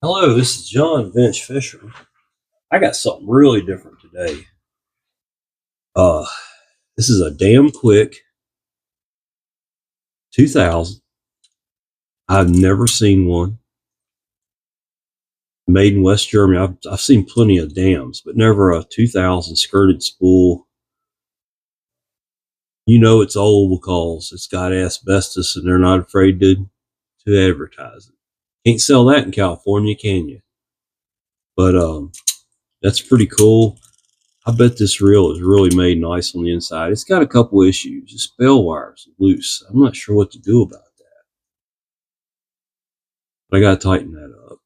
Hello, this is John Vince Fisher. I got something really different today. Uh, this is a D.A.M Quick 2000. I've never seen one made in West Germany. I've seen plenty of D.A.Ms, but never a 2000 skirted spool. You know it's old because it's got asbestos, and they're not afraid to advertise it. Can't sell that in California, can you? But that's pretty cool. I bet this reel is really made nice on the inside. It's got a couple issues. The spell wire's loose. I'm not sure what to do about that, but I gotta tighten that up.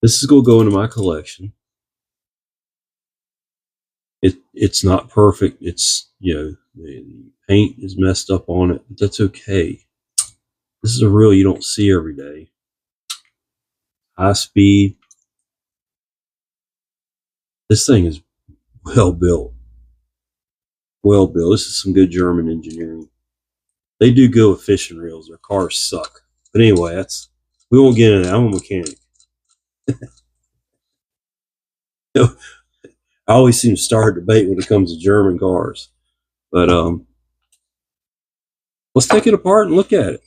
This is gonna go into my collection. It's not perfect. It's the paint is messed up on it, but that's okay. This is a reel you don't see every day. High speed. This thing is well built. Well built. This is some good German engineering. They do good with fishing reels. Their cars suck. But anyway, we won't get into that. I'm a mechanic. I always seem to start a debate when it comes to German cars. But let's take it apart and look at it.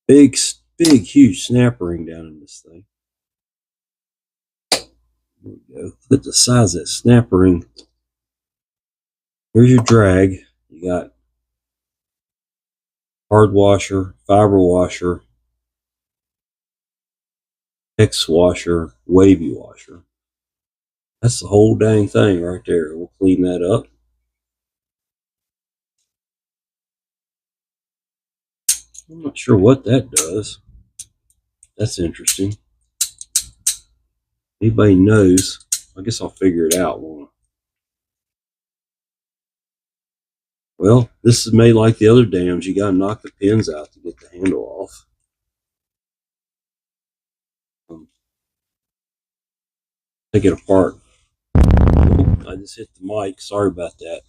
Big, huge snap ring down in this thing. There we go. Look at the size of that snap ring. Here's your drag. You got hard washer, fiber washer, X washer, wavy washer. That's the whole dang thing right there. We'll clean that up. I'm not sure what that does. That's interesting. Anybody knows? I guess I'll figure it out. Well, this is made like the other D.A.Ms. You got to knock the pins out to get the handle off. Take it apart. Oh, I just hit the mic. Sorry about that.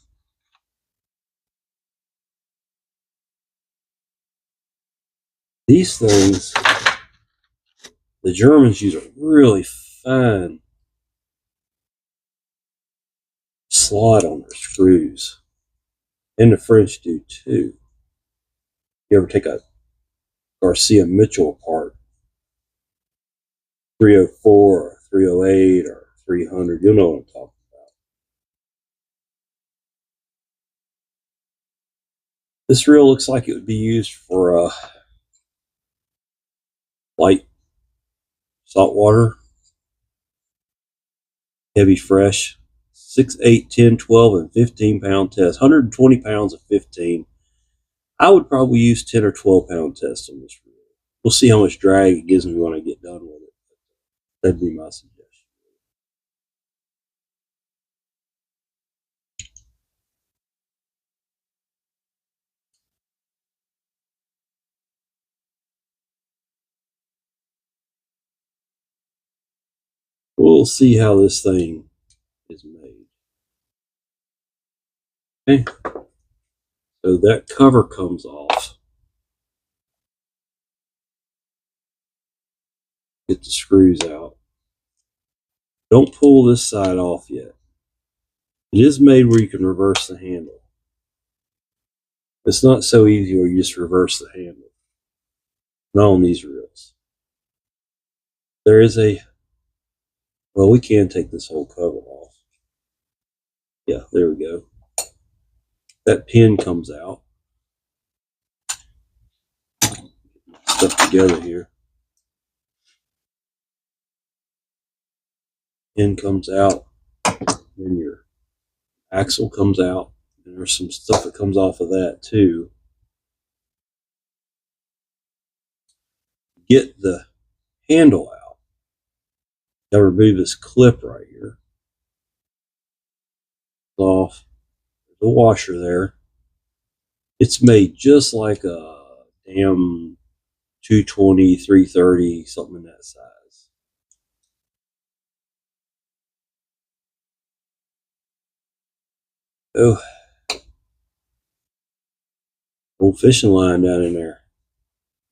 These things, the Germans use a really fine slot on their screws. And the French do too. You ever take a Garcia Mitchell apart, 304 or 308 or 300, you'll know what I'm talking about. This reel looks like it would be used for light saltwater, heavy fresh, 6, 8, 10, 12, and 15 pound test. 120 pounds of 15. I would probably use 10 or 12 pound test on this reel. We'll see how much drag it gives me when I get done with it. That'd be my suggestion. We'll see how this thing is made. Okay, so that cover comes off. Get the screws out. Don't pull this side off yet. It is made where you can reverse the handle. It's not so easy where you just reverse the handle. Not on these reels. There is well, we can take this whole cover off. Yeah, there we go. That pin comes out. Stuff together here. Pin comes out. Then your axle comes out. And there's some stuff that comes off of that too. Get the handle out. Got to remove this clip right here. Off. There's a washer there. It's made just like a D.A.M 220, 330, something in that size. Oh, Old fishing line down in there.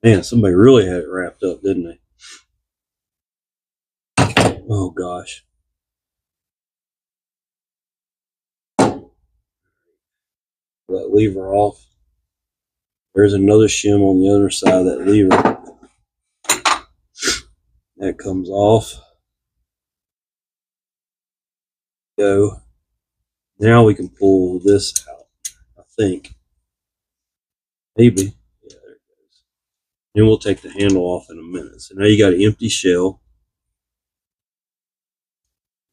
Man, somebody really had it wrapped up, didn't they? Oh gosh. That lever off. There's another shim on the other side of that lever. That comes off. Go. Now we can pull this out, I think. Maybe. Yeah, there it goes. Then we'll take the handle off in a minute. So now you got an empty shell.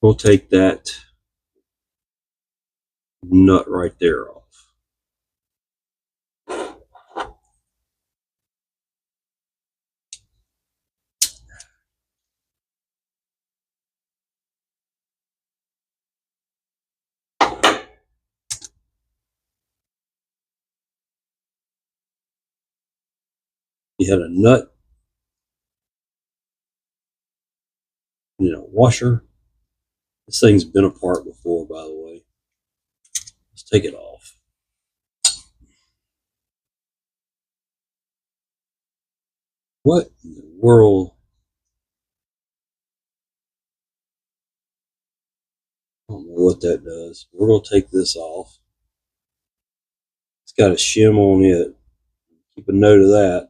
We'll take that nut right there off. You had a nut, washer. This thing's been apart before, by the way. Let's take it off. What in the world? I don't know what that does. We're going to take this off. It's got a shim on it. Keep a note of that.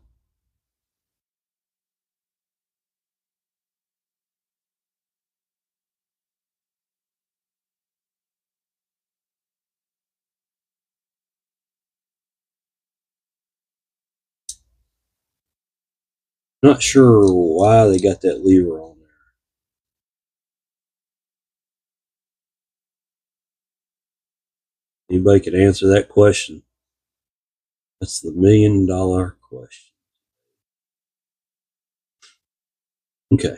Not sure why they got that lever on there. Anybody can answer that question? That's the $1,000,000 question. Okay.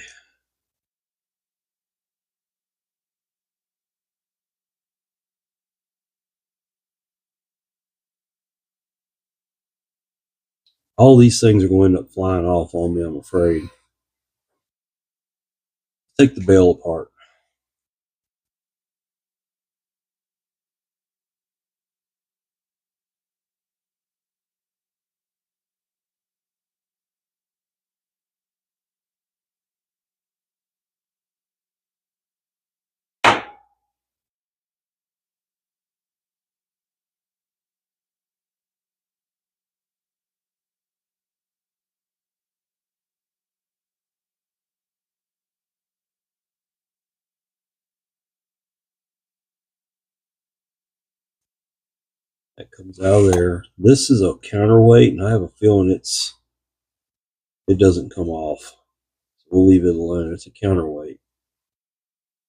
All these things are going to end up flying off on me, I'm afraid. Take the bell apart. That comes out of there. This is a counterweight, and I have a feeling it doesn't come off. So we'll leave it alone. It's a counterweight.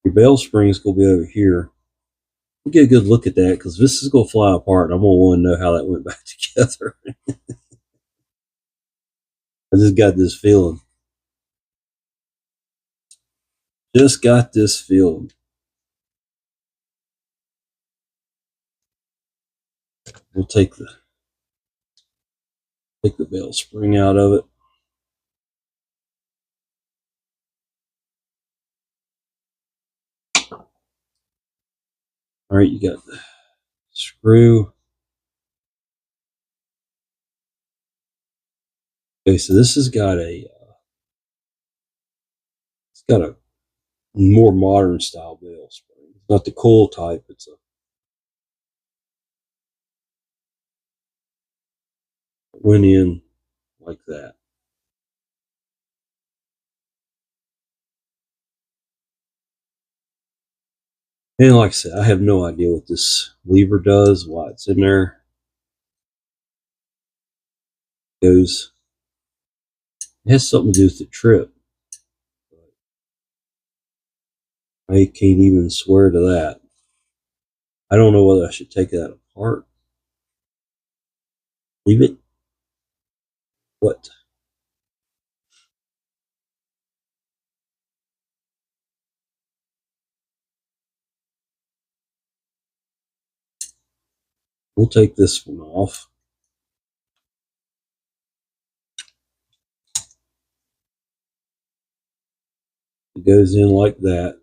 Your bell spring is going to be over here. We'll get a good look at that because this is going to fly apart, and I'm going to want to know how that went back together. I just got this feeling. Just got this feeling. We'll take the bell spring out of it. All right, you got the screw. Okay, so this has got it's got a more modern style bell spring. It's not the coil type. It went in like that. And like I said, I have no idea what this lever does, why it's in there. It goes. It has something to do with the trip. I can't even swear to that. I don't know whether I should take that apart. Leave it. What? We'll take this one off. It goes in like that.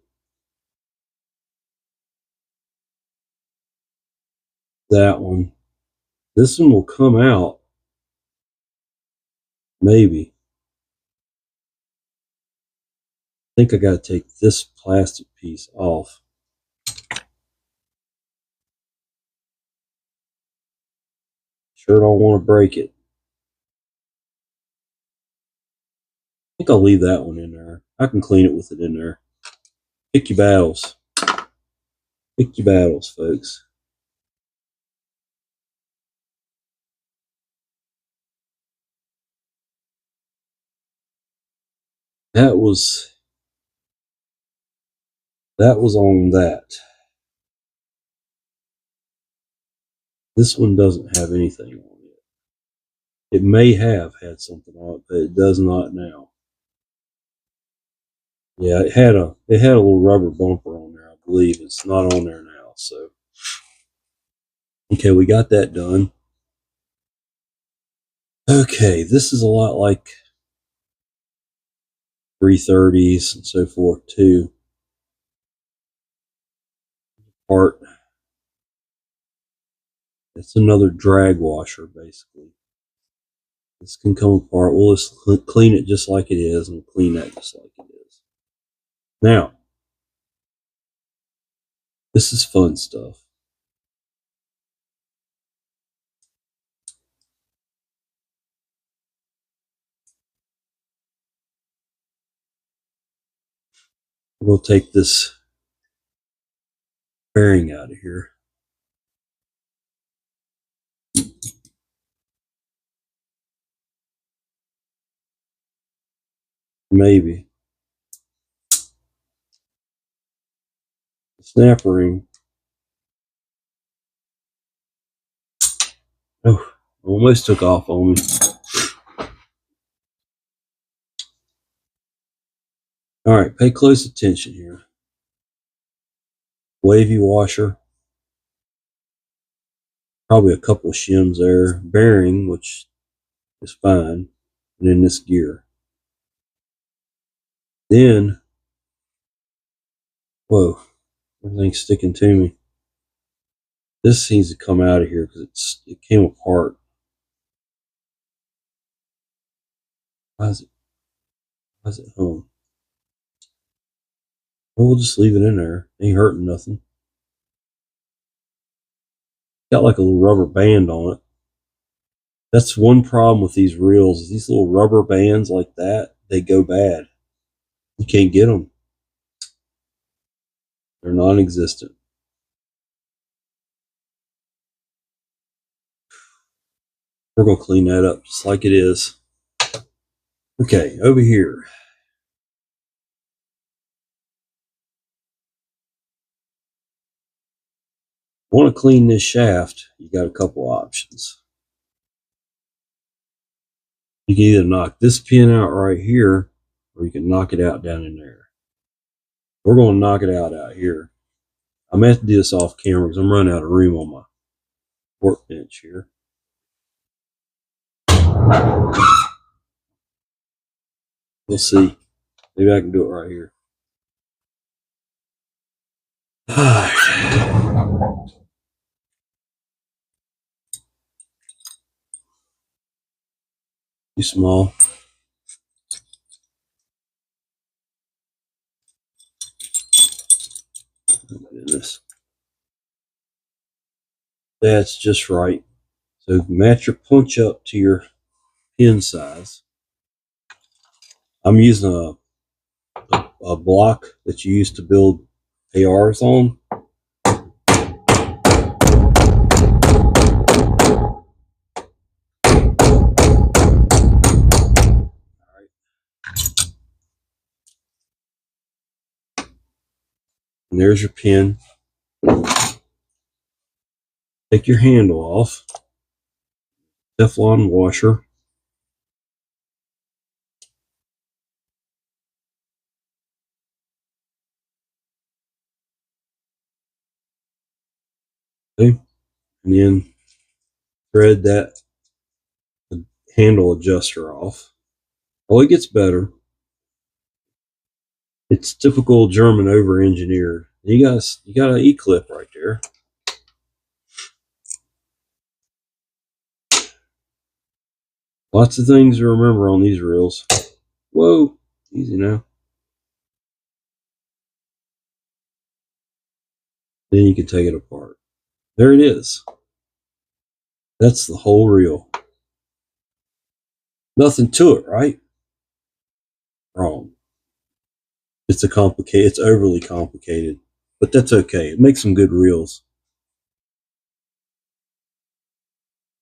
That one. This one will come out Maybe. I think I got to take this plastic piece off. Sure don't want to break it. I think I'll leave that one in there. I can clean it with it in there. Pick your battles. Pick your battles, folks. That was on that. This one doesn't have anything on it. It may have had something on it, but it does not now. Yeah, it had a little rubber bumper on there, I believe. It's not on there now, so okay, we got that done. Okay, this is a lot like 330s and so forth too. Part. It's another drag washer, basically. This can come apart. We'll just clean it just like it is, and clean that just like it is. Now, this is fun stuff. We'll take this bearing out of here. Maybe. The snap ring. Oh, almost took off on me. All right, pay close attention here. Wavy washer. Probably a couple of shims there. Bearing, which is fine. And then this gear. Then, whoa, everything's sticking to me. This needs to come out of here because it came apart. Why is it home? Well, we'll just leave it in there. Ain't hurting nothing. Got like a little rubber band on it. That's one problem with these reels. These little rubber bands like that, they go bad. You can't get them. They're non-existent. We're going to clean that up just like it is. Okay, over here. Want to clean this shaft, you got a couple options. You can either knock this pin out right here, or you can knock it out down in there. We're going to knock it out here. I'm going to have to do this off camera because I'm running out of room on my workbench here. We'll see. Maybe I can do it right here. Too small. Oh, goodness. That's just right. So match your punch up to your pin size. I'm using a block that you used to build ARs on. And there's your pin. Take your handle off. Teflon washer. Okay. And then thread that handle adjuster off. Oh, it gets better. It's typical German over-engineered. You got an E-clip right there. Lots of things to remember on these reels. Whoa, easy now. Then you can take it apart. There it is. That's the whole reel. Nothing to it, right? Wrong. It's overly complicated, but that's okay. It makes some good reels.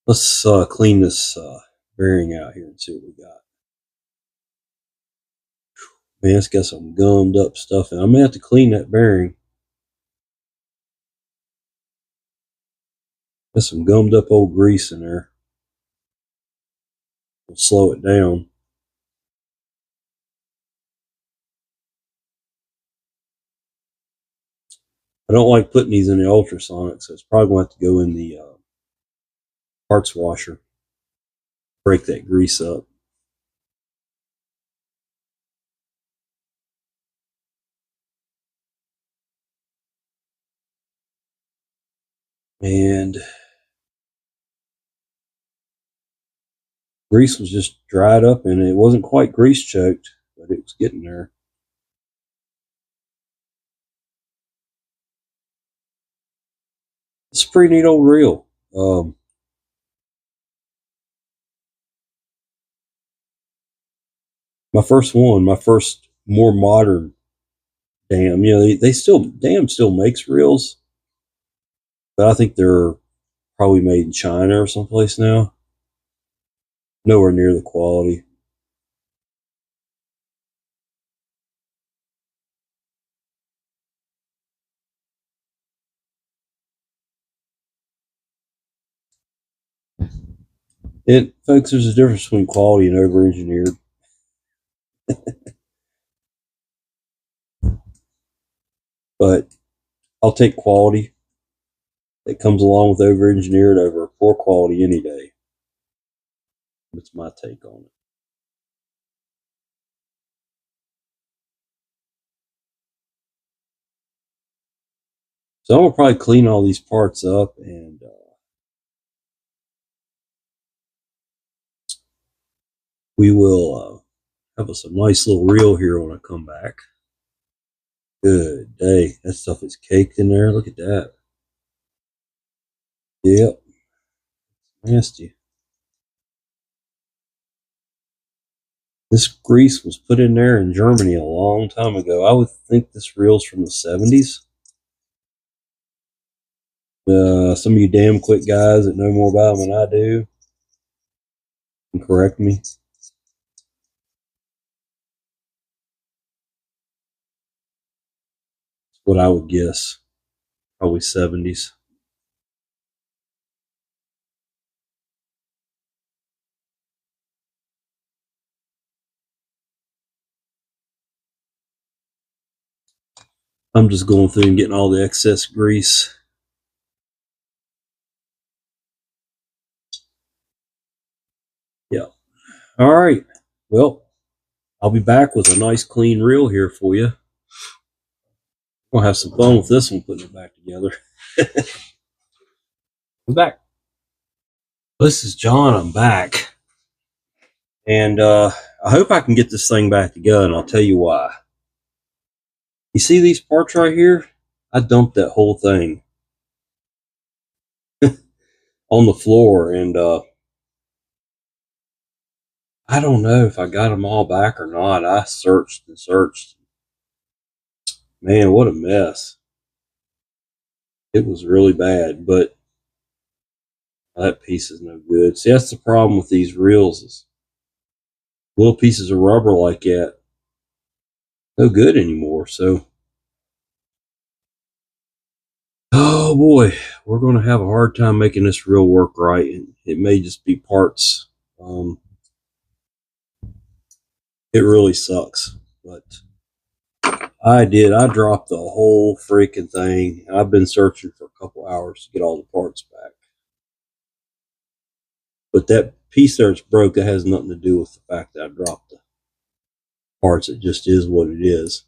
Let's clean this bearing out here and see what we got. Man, it's got some gummed up stuff, and I'm gonna have to clean that bearing. There's some gummed up old grease in there. We'll slow it down. I don't like putting these in the ultrasonic, so it's probably going to have to go in the parts washer. Break that grease up. And grease was just dried up, and it wasn't quite grease choked, but it was getting there. It's a pretty neat old reel. My first more modern D.A.M. You know, they still D.A.M still makes reels, but I think they're probably made in China or someplace now. Nowhere near the quality. Folks, there's a difference between quality and over-engineered. But I'll take quality that comes along with over-engineered over poor quality any day. That's my take on it. So I'm gonna probably clean all these parts up, and we will have us a nice little reel here when I come back. Good day. That stuff is caked in there. Look at that. Yep. Nasty. This grease was put in there in Germany a long time ago. I would think this reel's from the 70s. Some of you damn quick guys that know more about them than I do can correct me. What I would guess. Probably 70s. I'm just going through and getting all the excess grease. Yeah. All right. Well, I'll be back with a nice clean reel here for you. We'll have some fun with this one, putting it back together. I'm back. This is John. I'm back. And I hope I can get this thing back together, and I'll tell you why. You see these parts right here? I dumped that whole thing on the floor, and I don't know if I got them all back or not. I searched and searched. Man, what a mess. It was really bad, but that piece is no good. See, that's the problem with these reels is little pieces of rubber like that, no good anymore. So, oh boy, we're going to have a hard time making this reel work right. And it may just be parts. It really sucks, but I dropped the whole freaking thing. I've been searching for a couple hours to get all the parts back. But that piece there that's broke, that has nothing to do with the fact that I dropped the parts. It just is what it is.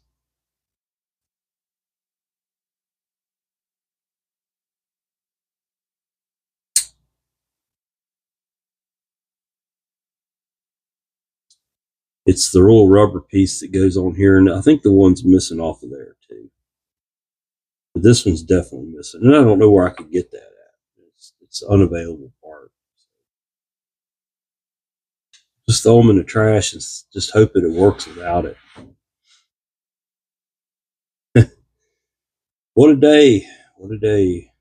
It's the little rubber piece that goes on here, and I think the one's missing off of there too. But this one's definitely missing, and I don't know where I could get that at. It's an unavailable part. Just throw them in the trash and just hope that it works without it. What a day. What a day.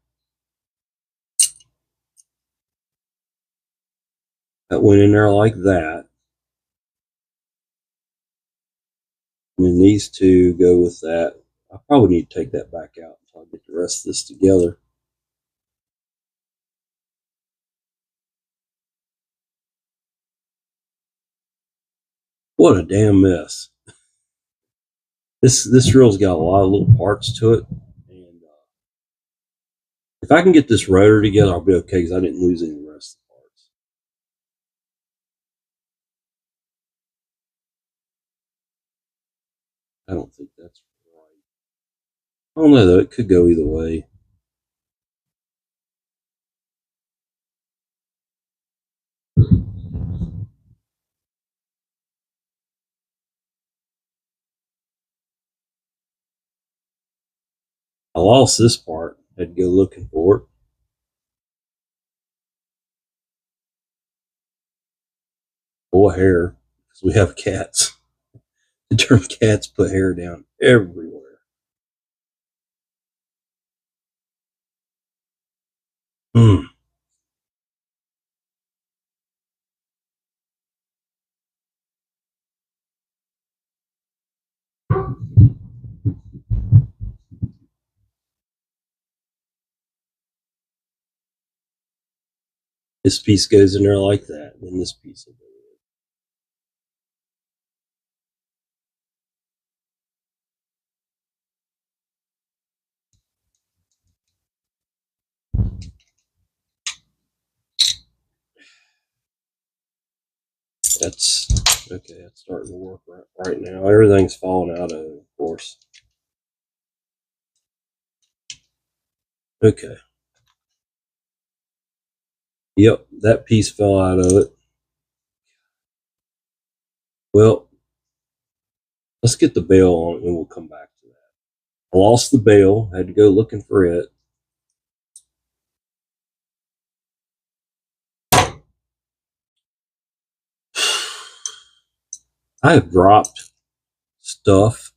That went in there like that. And then these two go with that. I probably need to take that back out until I get the rest of this together. What a damn mess. This reel's got a lot of little parts to it. And if I can get this rotor together, I'll be okay because I didn't lose any of the rest of the parts. I don't think that's right. I don't know though, it could go either way. I lost this part. Had to go looking for it. Full of hair because we have cats. The term cats put hair down everywhere. Mm. This piece goes in there like that, and then this piece will go in. That's okay. That's starting to work right now. Everything's falling out of it, of course. Okay. Yep, that piece fell out of it. Well, let's get the bail on it and we'll come back to that. I lost the bail, had to go looking for it. I have dropped stuff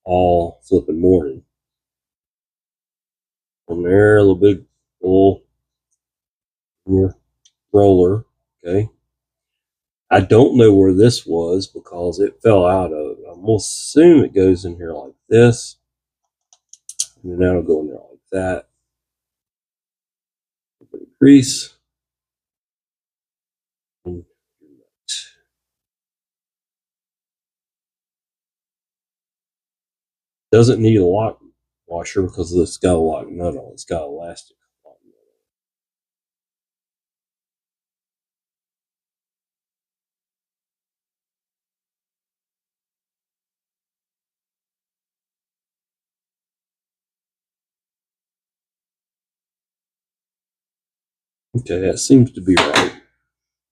all flipping morning. On there, a little big little roller. Okay. I don't know where this was because it fell out of it. I'm going to assume it goes in here like this. And then that'll go in there like that. Put a grease. Doesn't need a lock washer because it's got a lock nut on it. It's got elastic lock nut on it. Okay, that seems to be right.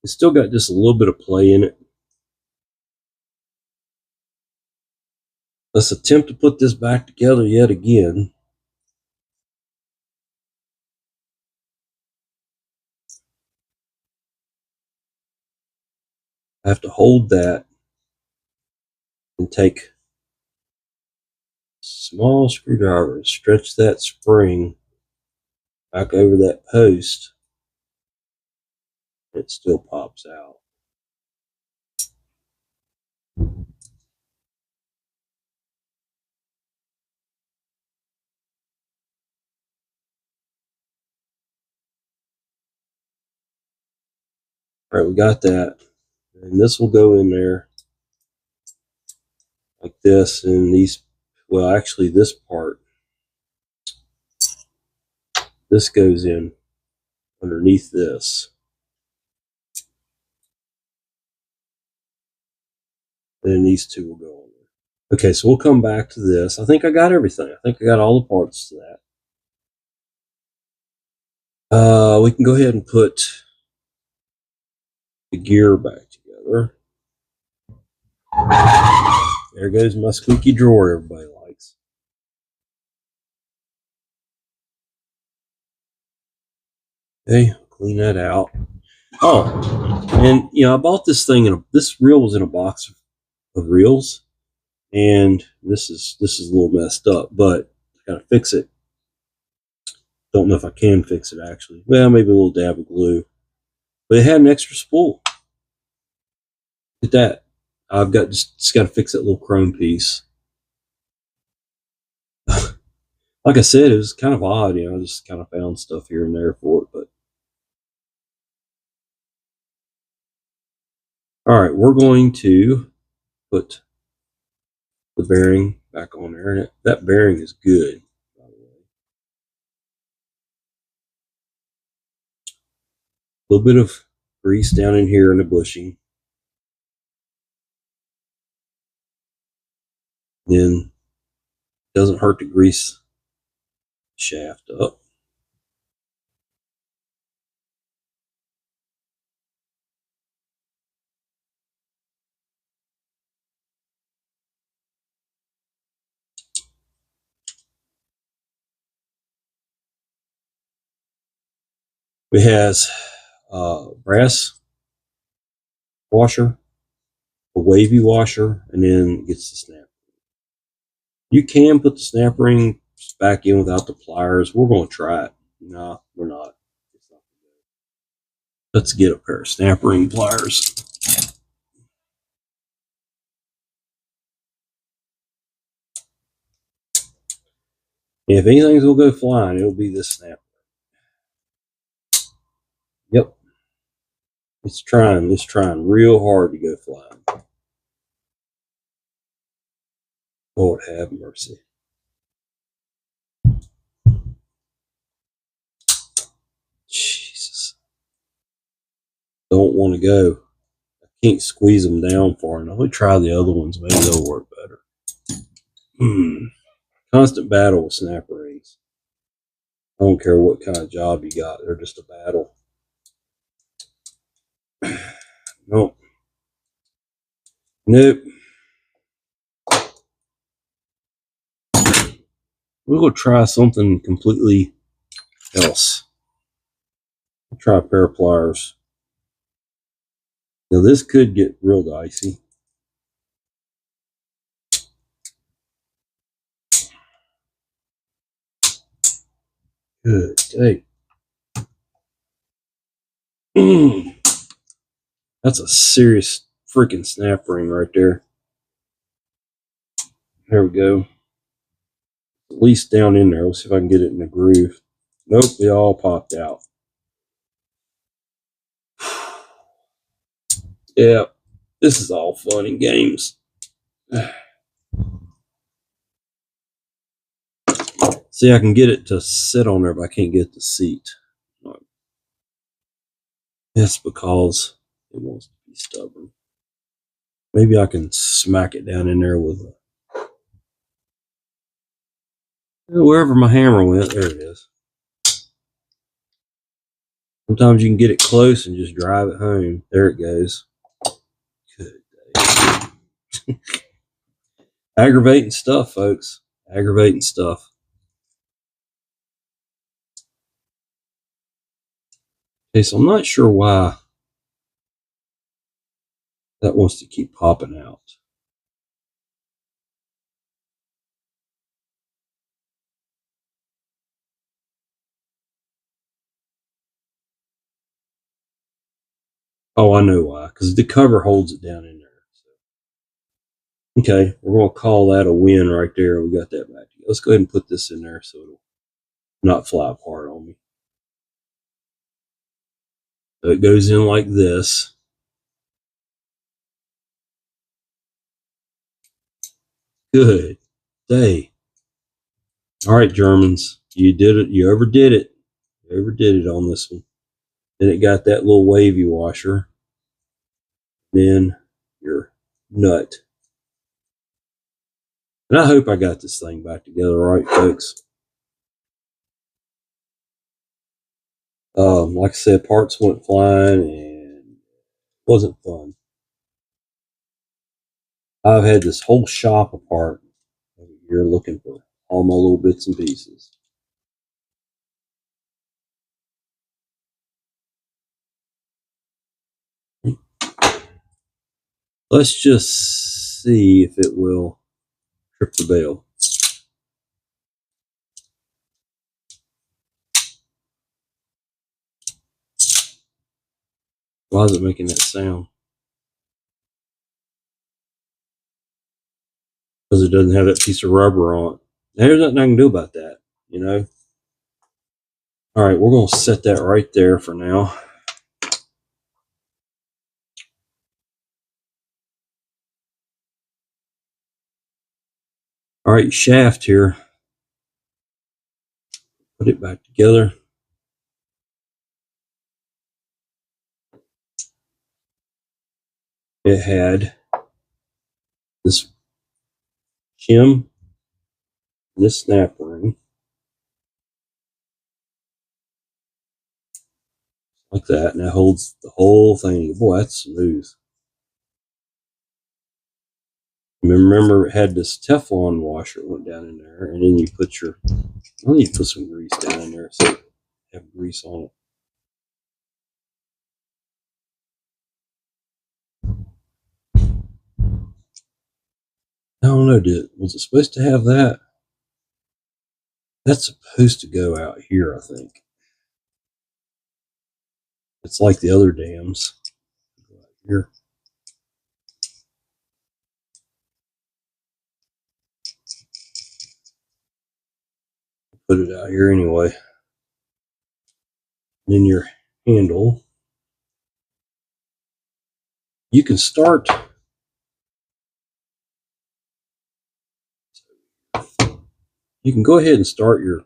It's still got just a little bit of play in it. Let's attempt to put this back together yet again. I have to hold that and take a small screwdriver and stretch that spring back over that post. It still pops out. All right, we got that. And this will go in there like this. And these, well, actually, this part, this goes in underneath this. And then these two will go on there. Okay, so we'll come back to this. I think I got everything. I think I got all the parts to that. We can go ahead and put the gear back together. There goes my squeaky drawer everybody likes. Okay, clean that out. Oh, and I bought this thing this reel was in a box of reels, and this is a little messed up, but I gotta fix it. Don't know if I can fix it actually. Well, maybe a little dab of glue, but it had an extra spool. Look at that. I've got just got to fix that little chrome piece. Like I said, it was kind of odd, I just kind of found stuff here and there for it, but all right, we're going to put the bearing back on there, and that bearing is good, by the way. A little bit of grease down in here in the bushing. Then it doesn't hurt to grease the shaft up. It has a brass washer, a wavy washer, and then it gets the snap. You can put the snap ring back in without the pliers. We're going to try it. No, we're not. Let's get a pair of snap ring pliers. If anything's going to go flying, it'll be this snap. Yep. It's trying real hard to go flying. Lord have mercy. Jesus. Don't want to go. I can't squeeze them down far enough. Let me try the other ones. Maybe they'll work better. Constant battle with snap rings. I don't care what kind of job you got. They're just a battle. Nope. Nope. We're going to try something completely else. I'll try a pair of pliers. Now this could get real dicey. Good day. That's a serious freaking snap ring right there. There we go. At least down in there. Let's see if I can get it in the groove. Nope, it all popped out. Yeah, this is all fun and games. See, I can get it to sit on there, but I can't get the seat. That's because it wants to be stubborn. Maybe I can smack it down in there with wherever my hammer went. There it is. Sometimes you can get it close and just drive it home. There it goes. Good day. Aggravating stuff, folks. Aggravating stuff. Okay, so I'm not sure why that wants to keep popping out. Oh, I know why. Because the cover holds it down in there. Okay, we're going to call that a win right there. We got that back. Let's go ahead and put this in there so it'll not fly apart on me. So it goes in like this. Good day. All right, Germans. You did it. You overdid it. You overdid it on this one. Then it got that little wavy washer. Then your nut. And I hope I got this thing back together right, folks. Like I said, parts went flying and it wasn't fun. I've had this whole shop apart over here looking for all my little bits and pieces. Let's just see if it will trip the bell. Why is it making that sound? Because it doesn't have that piece of rubber on it. There's nothing I can do about that, you know. All right, we're going to set that right there for now. All right, shaft here. Put it back together. It had this shim, this snap ring, like that, and that holds the whole thing. Boy, that's smooth. Remember, it had this Teflon washer that went down in there, and then you put your, I need to put some grease down in there so it have grease on it. I don't know, was it supposed to have that? That's supposed to go out here, I think. It's like the other dams. Go out here. Put it out here anyway. Then your handle. You can start. You can go ahead and start your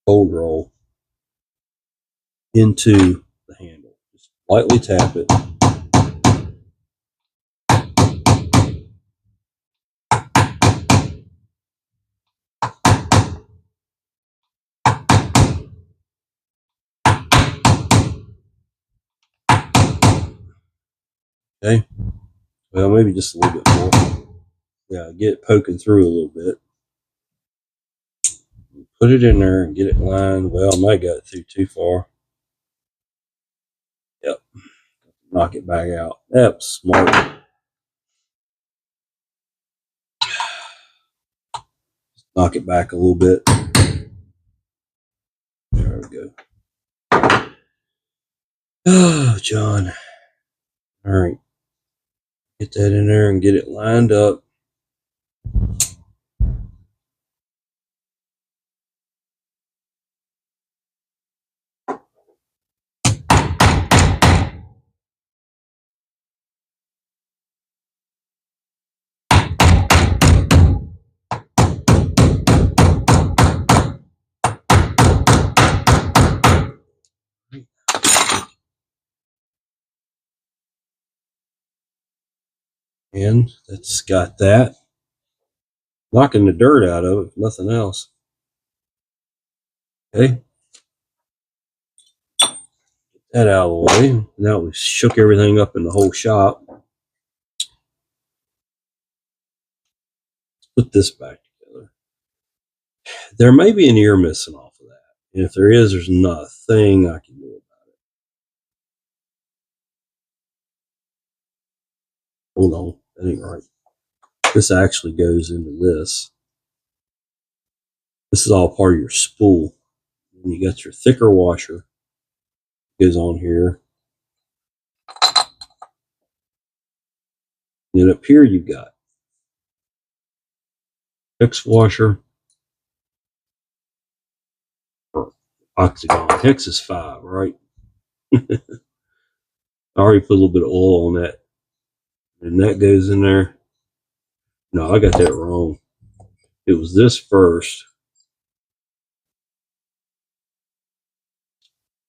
cold roll into the handle. Just lightly tap it. Okay. Well, maybe just a little bit more. Yeah, get it poking through a little bit. Put it in there and get it lined. Well, I might got it through too far. Yep. Knock it back out. That's smart. Knock it back a little bit. There we go. Oh, John. All right. Get that in there and get it lined up. And that's got that. Knocking the dirt out of it, if nothing else. Okay. Get that out of the way. Now we shook everything up in the whole shop. Put this back together. There may be an ear missing off of that. And if there is, there's nothing I can do about it. Hold on. That ain't right. This actually goes into this. This is all part of your spool. And you got your thicker washer. Goes on here. And then up here you've got hex washer or octagon. Hex is 5, right? I already put a little bit of oil on that. And that goes in there. No, I got that wrong. It was this first.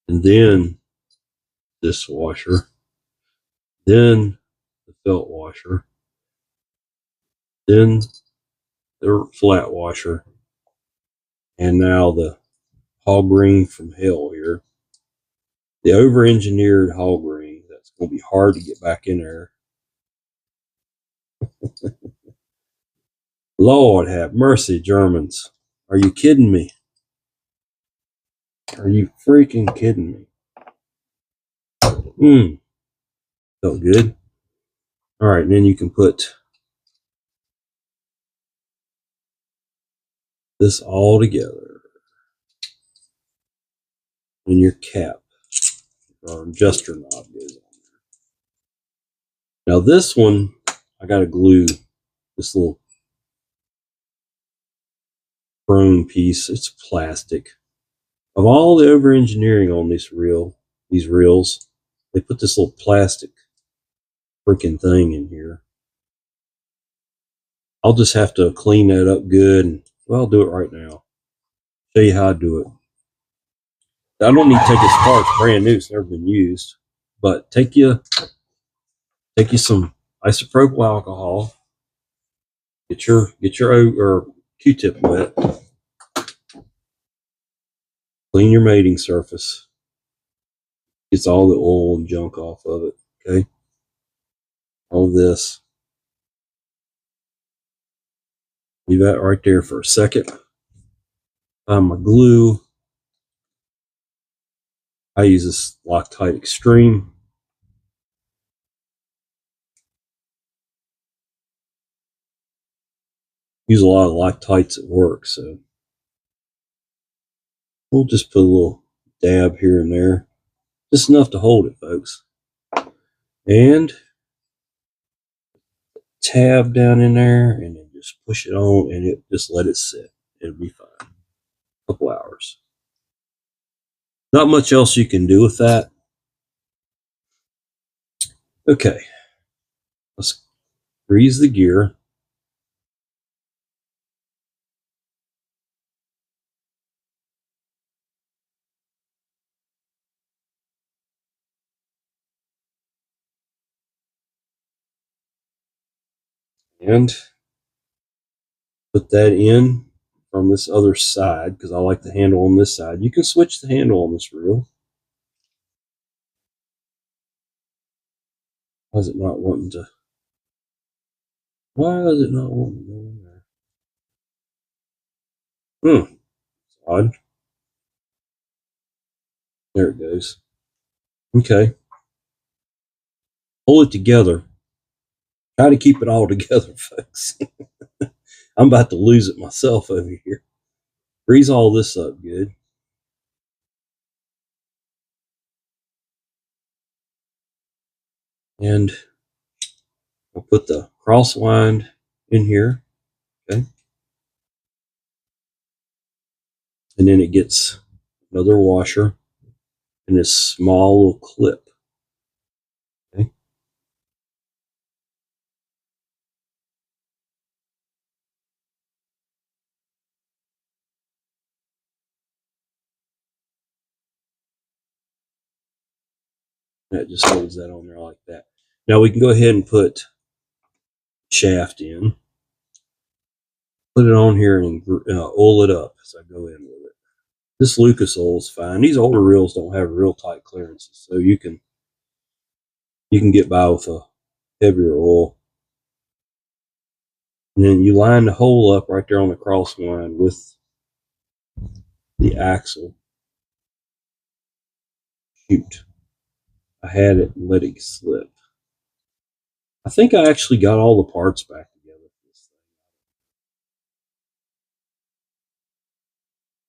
And then this washer. Then the felt washer. Then the flat washer. And now the hog ring from hell here. The over-engineered hog ring. That's going to be hard to get back in there. Lord have mercy, Germans. Are you kidding me? Are you freaking kidding me? Felt good. All right, and then you can put this all together in your cap. Our adjuster knob goes on there. Now this one, I got to glue this little chrome piece. It's plastic. Of all the over engineering on these reels, they put this little plastic freaking thing in here. I'll just have to clean that up good, and well, I'll do it right now. Show you how I do it. I don't need to take this apart. It's brand new. It's never been used. But take you some isopropyl alcohol. Get your or Q-tip wet. Clean your mating surface. Gets all the oil and junk off of it. Okay. All this. Leave that right there for a second. Find my glue. I use this Loctite Extreme. Use a lot of Loctites at work, so we'll just put a little dab here and there. Just enough to hold it, folks. And tab down in there, and then just push it on, and it just let it sit. It'll be fine. A couple hours. Not much else you can do with that. Okay. Let's grease the gear. And put that in from this other side, because I like the handle on this side. You can switch the handle on this reel. Why is it not wanting to? Why is it not wanting to go in there? It's odd. There it goes. Okay. Hold it together. Try to keep it all together, folks. I'm about to lose it myself over here. Grease all this up good. And I'll put the cross wind in here. Okay. And then it gets another washer and this small little clip. Okay. That just holds that on there like that. Now we can go ahead and put shaft in. Put it on here and oil it up as I go in with it. This Lucas oil is fine. These older reels don't have real tight clearances, so you can get by with a heavier oil. And then you line the hole up right there on the cross line with the axle. Shoot. I had it and let it slip. I think I actually got all the parts back together for this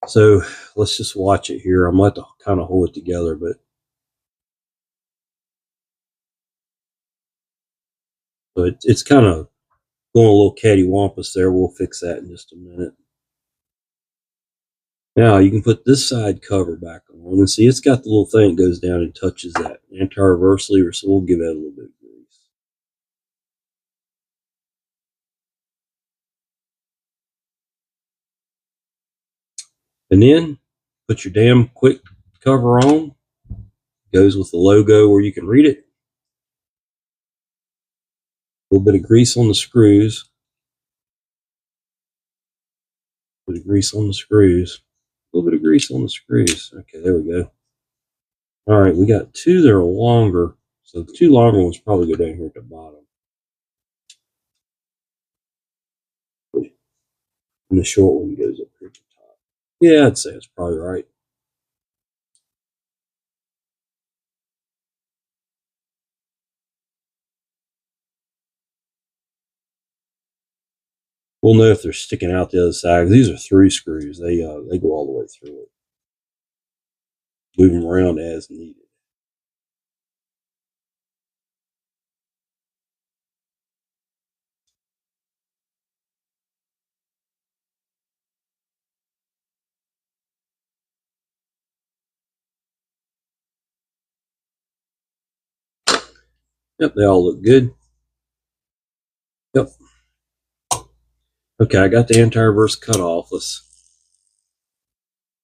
thing. So let's just watch it here. I'm going to have to kind of hold it together, but it's kind of going a little cattywampus there. We'll fix that in just a minute. Now you can put this side cover back on, and see it's got the little thing that goes down and touches that anti-reverse lever, so we'll give that a little bit of grease. And then put your D.A.M quick cover on. Goes with the logo where you can read it. A little bit of grease on the screws. A little bit of grease on the screws. A little bit of grease on the screws. Okay, there we go. All right, we got two that are longer. So the two longer ones probably go down here at the bottom. And the short one goes up here at the top. Yeah, I'd say it's probably right. We'll know if they're sticking out the other side. These are through screws. They go all the way through it. Move them around as needed. Yep, they all look good. Yep. Okay, I got the anti-reverse cut off.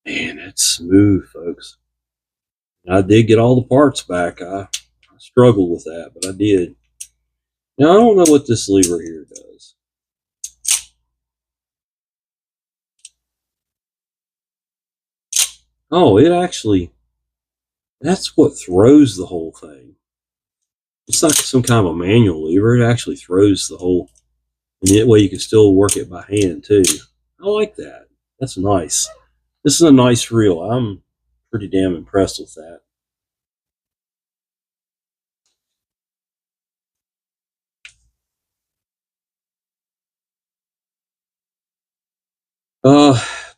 Man, that's smooth, folks. I did get all the parts back. I struggled with that, but I did. Now, I don't know what this lever here does. Oh, it actually, that's what throws the whole thing. It's like some kind of a manual lever. It actually throws the whole, and that way you can still work it by hand too. I like that. That's nice. This is a nice reel. I'm pretty damn impressed with that.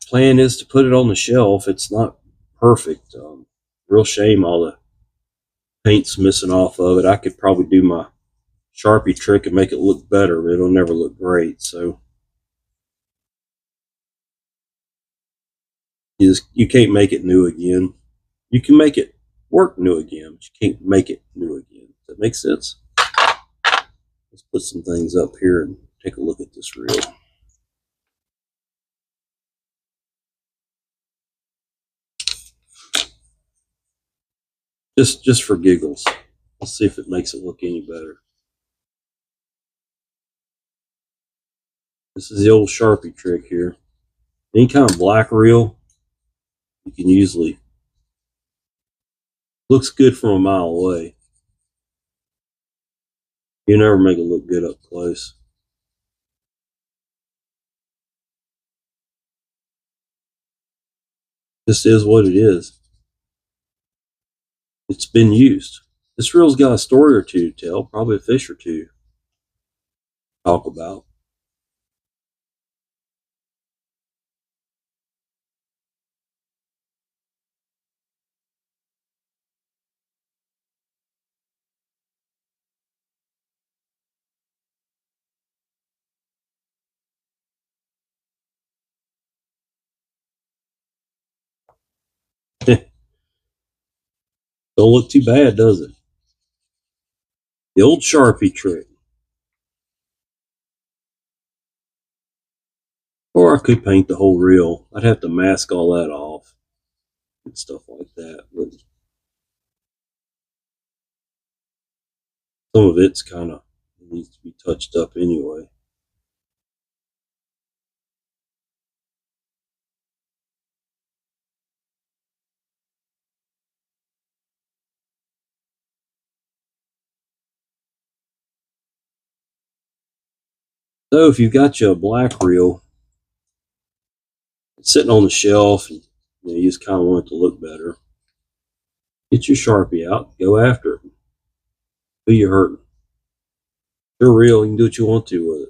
Plan is to put it on the shelf. It's not perfect. Real shame all the paint's missing off of it. I could probably do my Sharpie trick and make it look better, but it'll never look great. So you can't make it new again. You can make it work new again, but you can't make it new again. Does that make sense? Let's put some things up here and take a look at this reel. Just for giggles. Let's see if it makes it look any better. This is the old Sharpie trick here. Any kind of black reel, you can usually, looks good from a mile away. You never make it look good up close. This is what it is. It's been used. This reel's got a story or two to tell, probably a fish or two to talk about. Don't look too bad, does it? The old Sharpie trick. Or I could paint the whole reel. I'd have to mask all that off and stuff like that. But some of it's kind of needs to be touched up anyway. So if you've got you a black reel, it's sitting on the shelf, and you just kind of want it to look better, get your Sharpie out, go after it. Who you hurting? Your reel, you can do what you want to with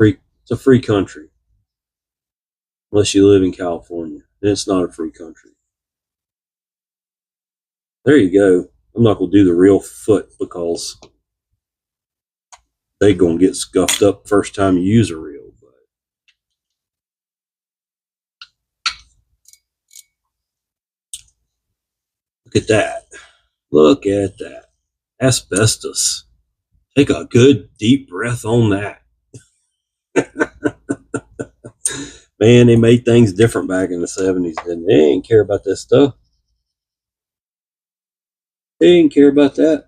it. It's a free country, unless you live in California. Then it's not a free country. There you go. I'm not gonna do the real foot because they gonna get scuffed up first time you use a reel. But look at that. Look at that. Asbestos. Take a good deep breath on that. Man, they made things different back in the 70s, didn't they? They didn't care about that stuff. They didn't care about that.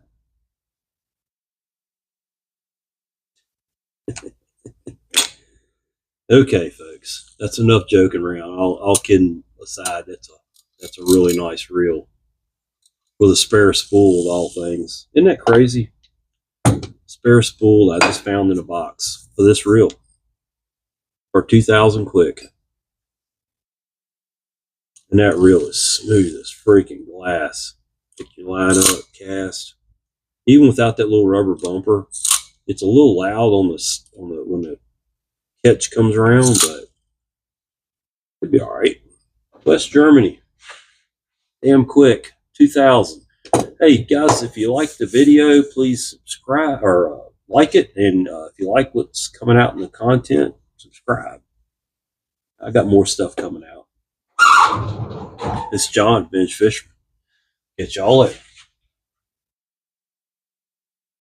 Okay, folks, that's enough joking around. All kidding aside, that's a really nice reel with a spare spool of all things. Isn't that crazy? Spare spool I just found in a box for this reel. or 2000 quick. And that reel is smooth as freaking glass. Pick your line up, cast. Even without that little rubber bumper, it's a little loud on the when the catch comes around, but it'd be all right. West Germany, D.A.M quick, 2000. Hey guys, if you like the video, please subscribe or like it, and if you like what's coming out in the content, subscribe. I got more stuff coming out. It's John, Bench Fisherman. Catch y'all later.